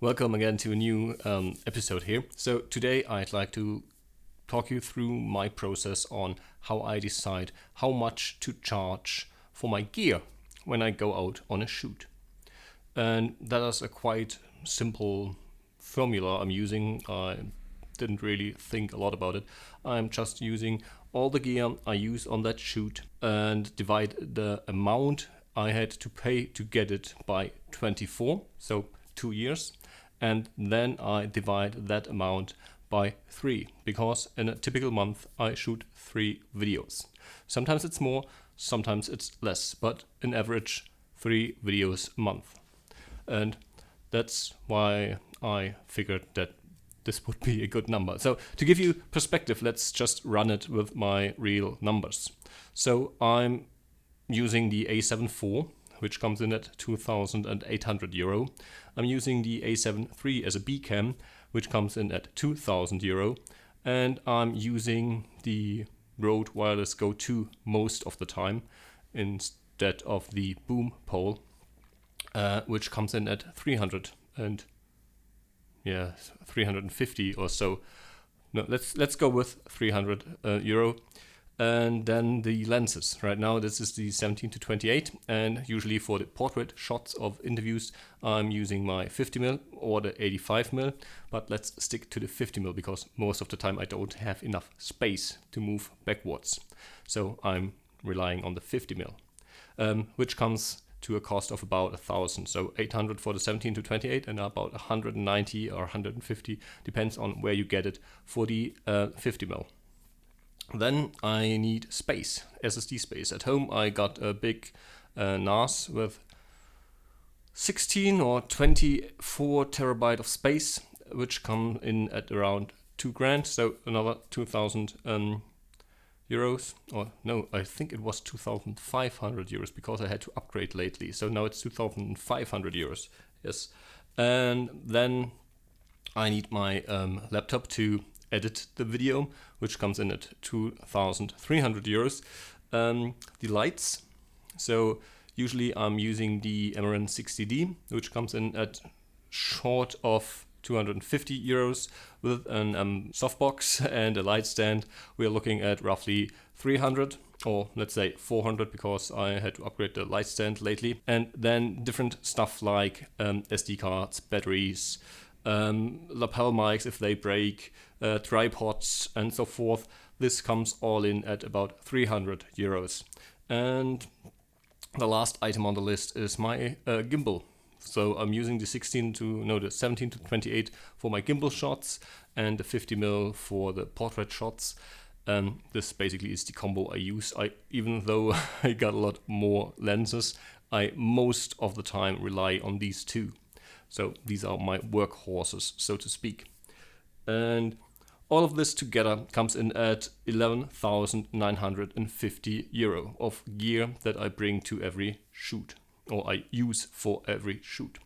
Welcome again to a new episode here. So today I'd like to talk you through my process on how I decide how much to charge for my gear when I go out on a shoot. And that is a quite simple formula I'm using. I didn't really think a lot about it. I'm just using all the gear I use on that shoot and divide the amount I had to pay to get it by 24, so 2 years. And then I divide that amount by 3, because in a typical month I shoot 3 videos. Sometimes it's more, sometimes it's less, but in average 3 videos a month. And that's why I figured that this would be a good number. So to give you perspective, let's just run it with my real numbers. So I'm using the A7 IV, which comes in at 2,800 euro. I'm using the A7 III as a B cam, which comes in at 2,000 euro. And I'm using the Rode Wireless Go 2 most of the time instead of the Boom Pole, which comes in at 350 or so. No, let's go with 300 euro. And then the lenses. Right now this is the 17-28, and usually for the portrait shots of interviews I'm using my 50mm or the 85mm, but let's stick to the 50mm because most of the time I don't have enough space to move backwards. So I'm relying on the 50mm, which comes to a cost of about 1,000. So 800 for the 17-28 and about 190 or 150, depends on where you get it, for the 50mm. Then I need space, SSD space. At home I got a big NAS with 16 or 24 terabyte of space, which come in at around 2 grand, so another 2,000 euros. Or no, I think it was 2,500 euros because I had to upgrade lately. So now it's 2,500 euros. Yes, and then I need my laptop to edit the video, which comes in at 2,300 euros. The lights, so usually I'm using the Amaran 60D, which comes in at short of 250 euros with an softbox and a light stand. We're looking at roughly 300, or let's say 400, because I had to upgrade the light stand lately. And then different stuff like SD cards, batteries, lapel mics if they break, tripods and so forth. This comes all in at about 300 euros. And the last item on the list is my gimbal. So I'm using the 17-28 for my gimbal shots and the 50mm for the portrait shots. This basically is the combo I use. Even though I got a lot more lenses, I most of the time rely on these two. So these are my workhorses, so to speak. And all of this together comes in at 11,950 euro of gear that I bring to every shoot, or I use for every shoot.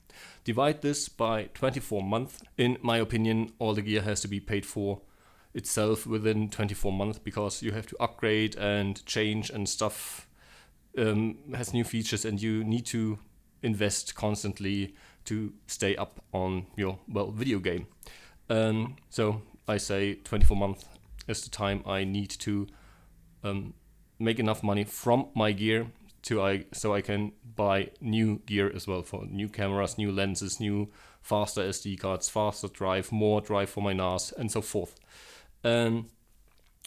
Divide this by 24 months. In my opinion, all the gear has to be paid for itself within 24 months, because you have to upgrade and change, and stuff has new features, and you need to invest constantly to stay up on your video game. So I say 24 months is the time I need to make enough money from my gear so I can buy new gear as well, for new cameras, new lenses, new faster SD cards, faster drive, more drive for my NAS, and so forth.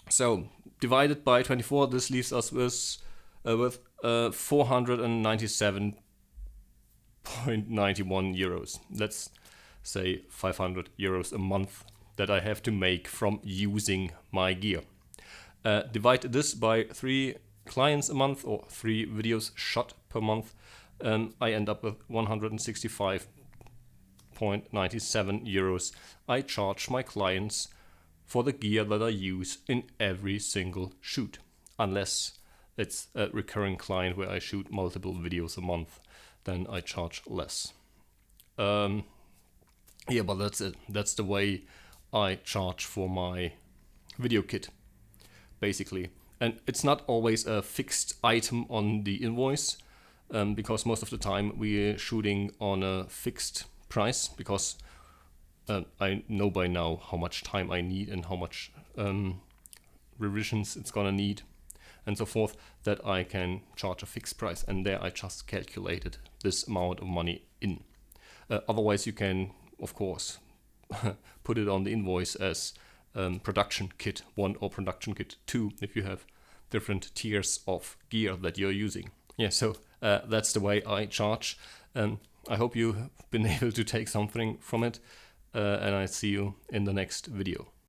So divided by 24, this leaves us with 497.91 euros. Let's say 500 euros a month that I have to make from using my gear. Divide this by 3 clients a month, or 3 videos shot per month, I end up with 165.97 euros I charge my clients for the gear that I use in every single shoot, unless it's a recurring client where I shoot multiple videos a month, then I charge less. But that's it. That's the way I charge for my video kit, basically. And it's not always a fixed item on the invoice, because most of the time we're shooting on a fixed price, because I know by now how much time I need and how much revisions it's gonna need and so forth, that I can charge a fixed price, and there I just calculated this amount of money in. Otherwise you can, of course, put it on the invoice as production kit 1 or production kit 2 if you have different tiers of gear that you're using. Yeah, so that's the way I charge. I hope you've been able to take something from it, and I see you in the next video.